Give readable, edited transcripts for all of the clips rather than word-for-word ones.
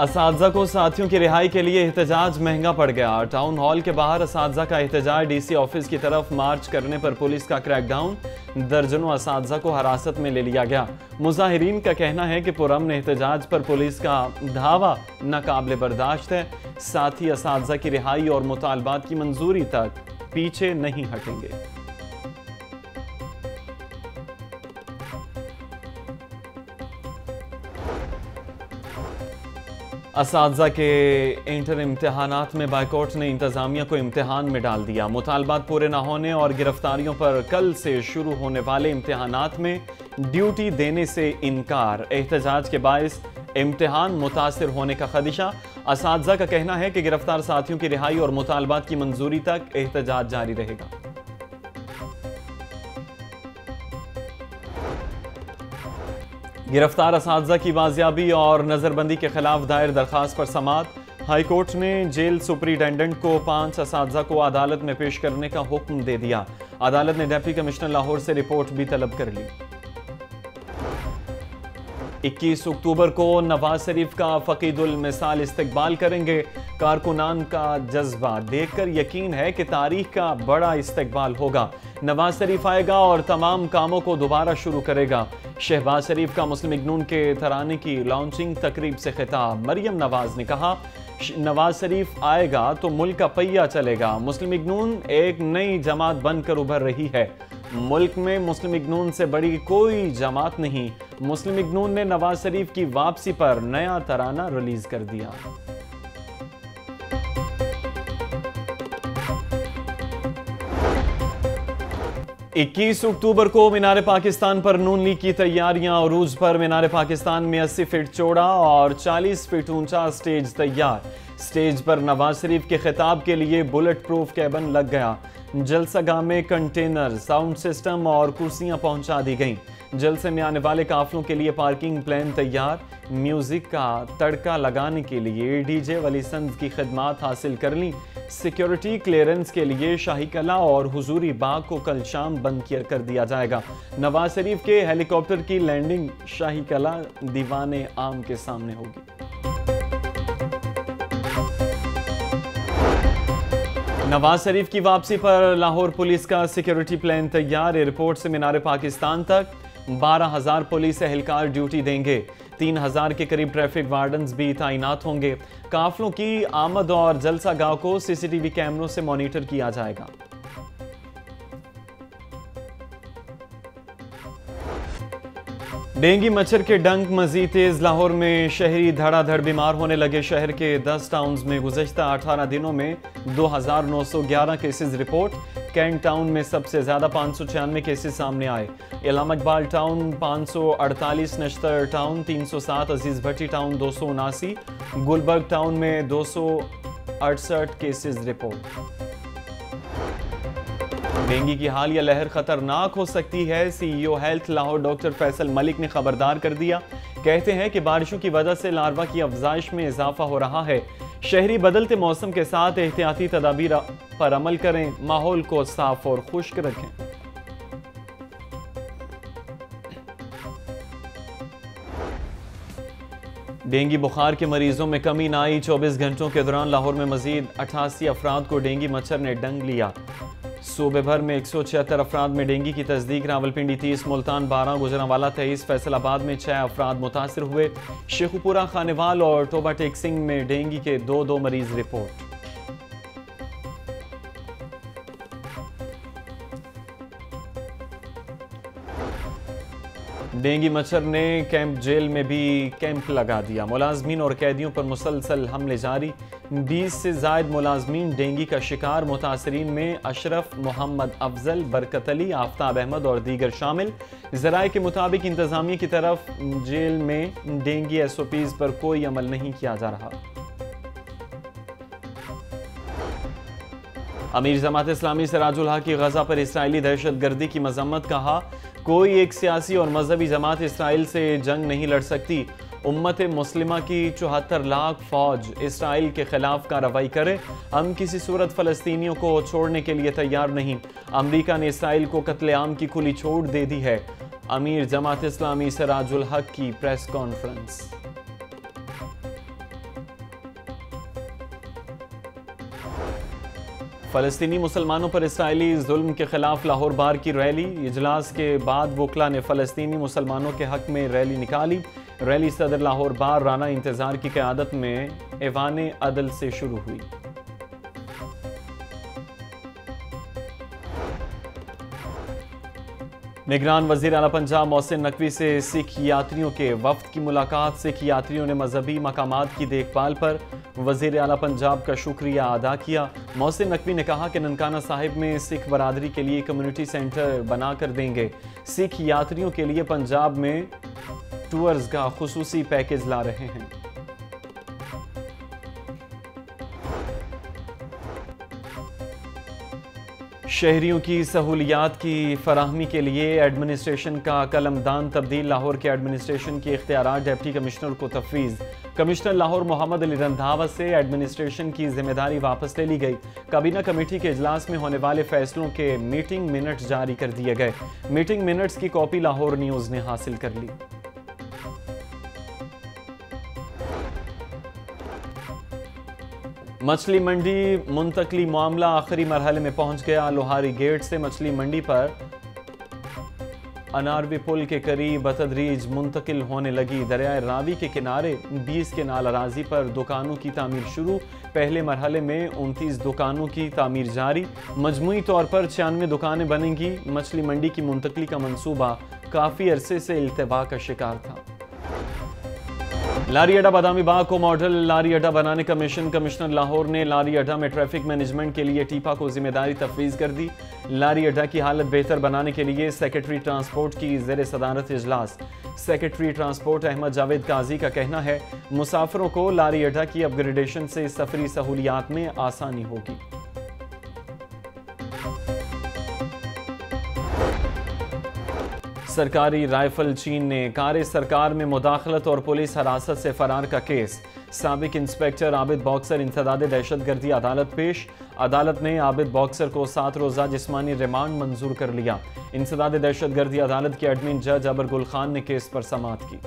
असातिज़ा को साथियों की रिहाई के लिए एहतजाज महंगा पड़ गया। टाउन हॉल के बाहर असातिज़ा का एहतजाज, डीसी ऑफिस की तरफ मार्च करने पर पुलिस का क्रैकडाउन, दर्जनों असातिज़ा को हिरासत में ले लिया गया। मुजाहिरीन का कहना है कि पुरअमन एहतजाज पर पुलिस का धावा नाकाबिले बर्दाश्त है। साथ ही असातिज़ा की रिहाई और मुतालबात की मंजूरी तक पीछे नहीं हटेंगे। असातिज़ा के इंटर इम्तिहानात में बाइकॉट ने इंतजामिया को इम्तिहान में डाल दिया। मुतालबात पूरे न होने और गिरफ्तारियों पर कल से शुरू होने वाले इम्तिहानात में ड्यूटी देने से इनकार, एहतजाज के बायस इम्तिहान मुतासिर होने का खदशा। असातिज़ा का कहना है कि गिरफ्तार साथियों की रिहाई और मुतालबात की मंजूरी तक एहतजाज जारी रहेगा। गिरफ्तार असातिज़ा की बाजियाबी और नजरबंदी के खिलाफ दायर दरखास्त पर समाअत। हाईकोर्ट ने जेल सुपरिटेंडेंट को 5 असातिज़ा को अदालत में पेश करने का हुक्म दे दिया। अदालत ने डिप्टी कमिश्नर लाहौर से रिपोर्ट भी तलब कर ली। 21 अक्टूबर को नवाज शरीफ का फकीदुल मिसाल इस्तकबाल करेंगे। कारकुनान का जज्बा देखकर यकीन है कि तारीख का बड़ा इस्तकबाल होगा। नवाज शरीफ आएगा और तमाम कामों को दोबारा शुरू करेगा। शहबाज शरीफ का मुस्लिम लीग नून के तराने की लॉन्चिंग तकरीब से खिताब। मरियम नवाज ने कहा, नवाज शरीफ आएगा तो मुल्क का पहिया चलेगा। मुस्लिम लीग नून एक नई जमात बनकर उभर रही है। मुल्क में मुस्लिम लीग नून से बड़ी कोई जमात नहीं। मुस्लिम लीग नून ने नवाज शरीफ की वापसी पर नया तराना रिलीज कर दिया। इक्कीस अक्टूबर को मीनार पाकिस्तान पर नून लीग की तैयारियां। उरूज पर मीनार पाकिस्तान में 80 फीट चौड़ा और 40 फीट ऊंचा स्टेज तैयार। स्टेज पर नवाज शरीफ के खिताब के लिए बुलेट प्रूफ कैबिन लग गया। जलसागाह में कंटेनर, साउंड सिस्टम और कुर्सियां पहुंचा दी गईं। जलसे में आने वाले काफिलों के लिए पार्किंग प्लान तैयार। म्यूजिक का तड़का लगाने के लिए डीजे वली संद की खिदमात हासिल कर ली। सिक्योरिटी क्लियरेंस के लिए शाही कला और हुजूरी बाग को कल शाम बंद कर दिया जाएगा। नवाज शरीफ के हेलीकॉप्टर की लैंडिंग शाही कला दीवाने आम के सामने होगी। नवाज शरीफ की वापसी पर लाहौर पुलिस का सिक्योरिटी प्लान तैयार। एयरपोर्ट से मीनार पाकिस्तान तक 12,000 पुलिस एहलकार ड्यूटी देंगे। 3,000 के करीब ट्रैफिक वार्डन्स भी तैनात होंगे। काफिलों की आमद और जलसागाह को सीसीटीवी कैमरों से मॉनिटर किया जाएगा। डेंगू मच्छर के डंक मजीद तेज। लाहौर में शहरी धड़ाधड़ बीमार होने लगे। शहर के 10 टाउन्स में गुज़श्ता 18 दिनों में 2,911 केसेस रिपोर्ट। कैंट टाउन में सबसे ज्यादा 596 केसेस सामने आए। इलाम इकबाल टाउन 548, नश्तर टाउन 307, अजीज भट्टी टाउन 279, गुलबर्ग टाउन में 268 केसेस रिपोर्ट। डेंगू की हालिया लहर खतरनाक हो सकती है। CEO health Lahore doctor Faisal Malik ने खबरदार कर दिया। कहते हैं कि बारिशों की वजह से लार्वा की अफजाइश में इजाफा हो रहा है। शहरी बदलते मौसम के साथ एहतियाती तदाबीर पर अमल करें, माहौल को साफ और खुश्क रखें। डेंगू बुखार के मरीजों में कमी न आई। 24 घंटों के दौरान लाहौर में मजीद 88 अफराद को डेंगू मच्छर ने डंग लिया। सूबे भर में 176 अफराद में डेंगू की तस्दीक। रावलपिंडी 30, मुल्तान 12, गुजरांवाला 23, फैसलाबाद में 6 अफराद मुतासिर हुए। शेखुपुरा, खानेवाल और टोबा टेक्सिंग में डेंगू के 2 मरीज रिपोर्ट। डेंगू मच्छर ने कैंप जेल में भी कैंप लगा दिया। मुलाजमीन और कैदियों पर मुसलसल हमले जारी। 20 से जायद मुलाजमीन डेंगू का शिकार। मुतासरीन में अशरफ, मोहम्मद अफजल, बरकत अली, आफ्ताब अहमद और दीगर शामिल। जराये के मुताबिक इंतजामिया की तरफ जेल में डेंगू SOPs पर कोई अमल नहीं किया जा रहा। अमीर जमात इस्लामी सिराजुल हक की गजा पर इसराइली दहशतगर्दी की मजम्मत। कहा, कोई एक सियासी और मजहबी जमात इसराइल से जंग नहीं लड़ सकती। उम्मत मुस्लिमा की 74 लाख फौज इसराइल के खिलाफ कार्रवाई करे। हम किसी सूरत फ़लस्तीनियों को छोड़ने के लिए तैयार नहीं। अमरीका ने इसराइल को कत्लेआम की खुली छूट दे दी है। अमीर जमात इस्लामी सिराजुल हक की प्रेस कॉन्फ्रेंस। फ़लस्तीनी मुसलमानों पर इसराइली जुल्म के खिलाफ लाहौर बार की रैली। इजलास के बाद वकला ने फ़लस्तीनी मुसलमानों के हक में रैली निकाली। रैली सदर लाहौर बार राना इंतज़ार की क़यादत में ऐवान अदल से शुरू हुई। निगरान वज़ीर आला पंजाब मोहसिन नकवी से सिख यात्रियों के वफ्द की मुलाकात। सिख यात्रियों ने मजहबी मकामात की देखभाल पर वज़ीर आला पंजाब का शुक्रिया अदा किया। मोहसिन नकवी ने कहा कि ननकाना साहिब में सिख बरादरी के लिए कम्युनिटी सेंटर बना कर देंगे। सिख यात्रियों के लिए पंजाब में टूर्स का खुसूसी पैकेज ला रहे हैं। शहरियों की सहूलियात की फराहमी के लिए एडमिनिस्ट्रेशन का कलमदान तब्दील। लाहौर के एडमिनिस्ट्रेशन के इख्तियारात डिप्टी कमिश्नर को तफवीज़। कमिश्नर लाहौर मोहम्मद अली रंधावा से एडमिनिस्ट्रेशन की जिम्मेदारी वापस ले ली गई। काबीना कमेटी के इजलास में होने वाले फैसलों के मीटिंग मिनट्स जारी कर दिए गए। मीटिंग मिनट्स की कॉपी लाहौर न्यूज़ ने हासिल कर ली। मछली मंडी मुंतकली मामला आखिरी मरहले में पहुंच गया। लोहारी गेट से मछली मंडी पर अनारवी पुल के करीब बतदरीज मुंतकिल होने लगी। दरियाए रावी के किनारे 20 केनाल अराजी पर दुकानों की तामीर शुरू। पहले मरहले में 29 दुकानों की तामीर जारी। मजमूई तौर पर 96 दुकानें बनेंगी। मछली मंडी की मुंतकली का मंसूबा काफ़ी अरसे से इल्तबा का शिकार था। लारी अड्डा बादामी बाग को मॉडल लारी अड्डा बनाने का मिशन। कमिश्नर लाहौर ने लारी अड्डा में ट्रैफिक मैनेजमेंट के लिए टीपा को जिम्मेदारी तफवीज़ कर दी। लारी अड्डा की हालत बेहतर बनाने के लिए सेक्रेटरी ट्रांसपोर्ट की ज़ेर सदारत इजलास। सेक्रेटरी ट्रांसपोर्ट अहमद जावेद काजी का कहना है मुसाफिरों को लारी अड्डा की अपग्रेडेशन से सफरी सहूलियात में आसानी होगी। सरकारी राइफल चीन ने कार सरकार में मुदाखलत और पुलिस हिरासत से फरार का केस। साबिक इंस्पेक्टर आबिद बॉक्सर इंसदाद दहशतगर्दी अदालत पेश। अदालत ने आबिद बॉक्सर को 7 रोज़ा जिस्मानी रिमांड मंजूर कर लिया। इंसदाद दहशतगर्दी अदालत के एडमिन जज अबर गुल खान ने केस पर समाअत की।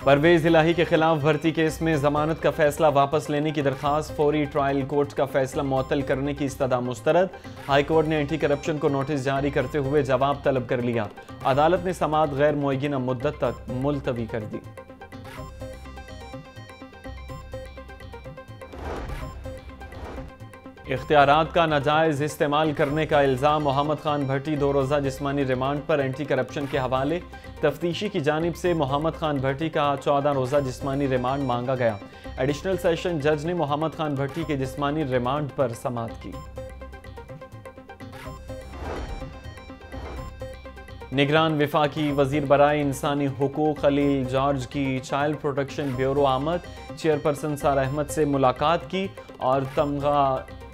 परवेज इलाही के खिलाफ भर्ती केस में जमानत का फैसला वापस लेने की दरखास्त। फौरी ट्रायल कोर्ट का फैसला मुअत्तल करने की इस्तदा मुस्तरद। हाई कोर्ट ने एंटी करप्शन को नोटिस जारी करते हुए जवाब तलब कर लिया। अदालत ने समाअत गैर मुय्यना मुद्दत तक मुलतवी कर दी। इख्तियारात का नाजायज़ इस्तेमाल करने का इल्ज़ाम। मोहम्मद खान भट्टी 2 रोज़ा जिस्मानी रिमांड पर एंटी करप्शन के हवाले। तफ्तीशी की जानिब से मोहम्मद खान भट्टी का 14 रोज़ा जिस्मानी रिमांड मांगा गया। एडिशनल सेशन जज ने मोहम्मद खान भट्टी के जिस्मानी रिमांड पर समाअत की। निगरान विफाकी वजीर बराए इंसानी हुकूक खलील जॉर्ज की चाइल्ड प्रोटेक्शन ब्यूरो आमद। चेयरपर्सन सारा अहमद से मुलाकात की और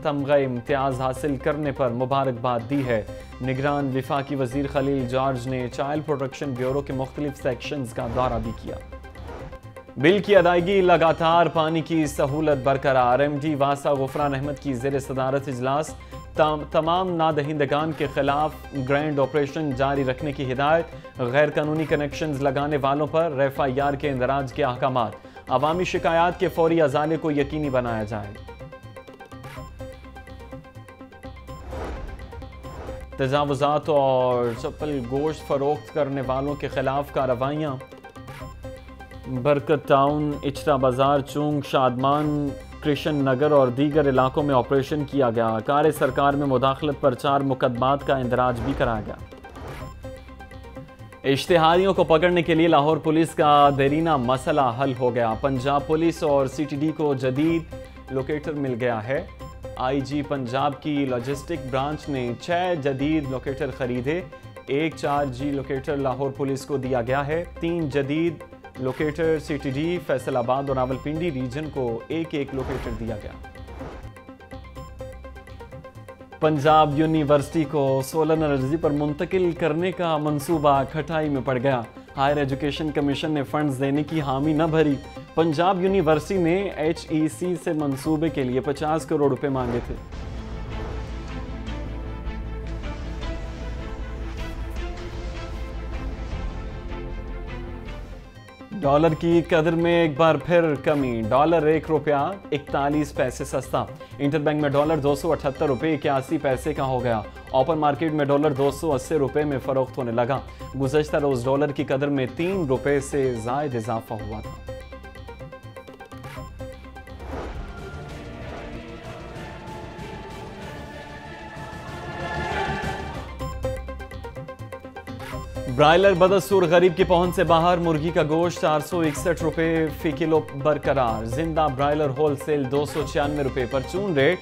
तमगा इम्तियाज़ हासिल करने पर मुबारकबाद दी है। निगरान विफाकी वजीर खलील जॉर्ज ने चाइल्ड प्रोटेक्शन ब्यूरो के मुख्तलिफ सेक्शंस का दौरा भी किया। बिल की अदायगी लगातार, पानी की सहूलत बरकरार। MD वासा गुफरान अहमद की ज़ेर सदारत इजलास। तमाम नादहिंदगान के खिलाफ ग्रैंड ऑपरेशन जारी रखने की हिदायत। गैर कानूनी कनेक्शंस लगाने वालों पर FIR के इंदराज के अहकामात। अवामी शिकायत के फौरी अजाले को यकीनी बनाया जाए। तजावुज़ात और चप्पल गोश्त फरोख्त करने वालों के खिलाफ कार्रवाइयाँ। बरकत टाउन, इचरा बाजार, चूंग, शादमान, कृष्ण नगर और दीगर इलाकों में ऑपरेशन किया गया। कार सरकार में मुदाखलत पर 4 मुकदमात का इंदराज भी कराया गया। इश्तिहारियों को पकड़ने के लिए लाहौर पुलिस का देरीना मसला हल हो गया। पंजाब पुलिस और CTD को जदीद लोकेटर मिल गया है। IG पंजाब की लॉजिस्टिक ब्रांच ने 6 जदीद लोकेटर खरीदे। एक 4G लोकेटर लाहौर पुलिस को दिया गया है। 3 जदीद लोकेटर CTD, फैसलाबाद और रावलपिंडी रीजन को एक लोकेटर दिया गया। पंजाब यूनिवर्सिटी को सोलर एनर्जी पर मुंतकिल करने का मंसूबा खटाई में पड़ गया। हायर एजुकेशन कमीशन ने फंड्स देने की हामी न भरी। पंजाब यूनिवर्सिटी ने HEC से मंसूबे के लिए 50 करोड़ रुपए मांगे थे। डॉलर की कदर में एक बार फिर कमी, डॉलर ₹1.41 सस्ता। इंटरबैंक में डॉलर 278 रुपये 81 पैसे का हो गया। ओपन मार्केट में डॉलर 280 रुपये में फरोख्त होने लगा। गुज़श्ता रोज डॉलर की कदर में 3 रुपये से ज़ायद इजाफा हुआ था। ब्रायलर बदस्तूर गरीब की पहुंच से बाहर, मुर्गी का गोश्त 461 रुपये फी किलो बरकरार। जिंदा ब्रायलर होलसेल 296 रुपये, परचून रेट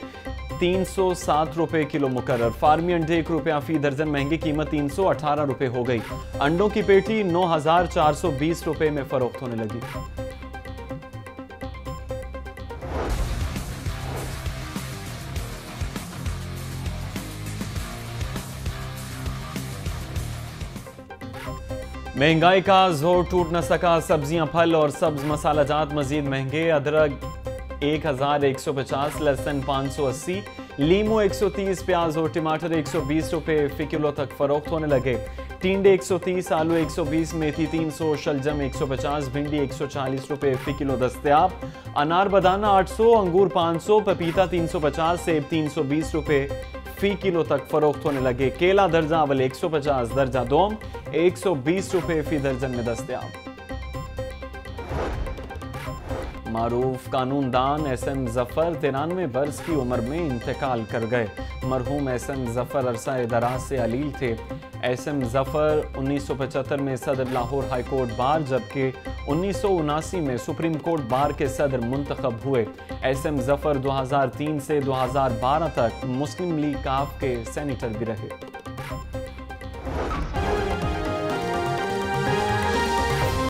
307 रुपये किलो मुकर्रर। फार्मी अंडे ₹1 फी दर्जन, महंगी कीमत 318 रुपये हो गई। अंडों की पेटी 9,420 रुपये में फरोख्त होने लगी। महंगाई का जोर टूट न सका, सब्जियां, फल और सब्ज मसालाजात मजीद महंगे। अदरक 1,150, लहसुन 580, लीमू 130, प्याज और टमाटर 120 रुपये फी किलो तक फरोख्त होने लगे। टिंडे 130, आलू 120, मेथी 300, शलजम 150, भिंडी 140 रुपये फी किलो दस्तयाब। अनार बदाना 800, अंगूर 500, पपीता 350, सेब 320 रुपये फी किलो तक फरोख्त होने लगे। केला दर्जा अवल 150, दर्जा दोम 120 रुपये फी दर्जन में दस्तयाब। मारूफ कानूनदान एसएम जफर 93 बरस की उम्र में इंतकाल कर गए। मरहूम एसएम जफर अरसा दराज से अलील थे। एसएम जफर 1975 में सदर लाहौर हाई कोर्ट बार, जबकि 1979 में सुप्रीम कोर्ट बार के सदर मुंतखब हुए। एसएम जफर 2003 से 2012 तक मुस्लिम लीग काफ के सेनेटर भी रहे।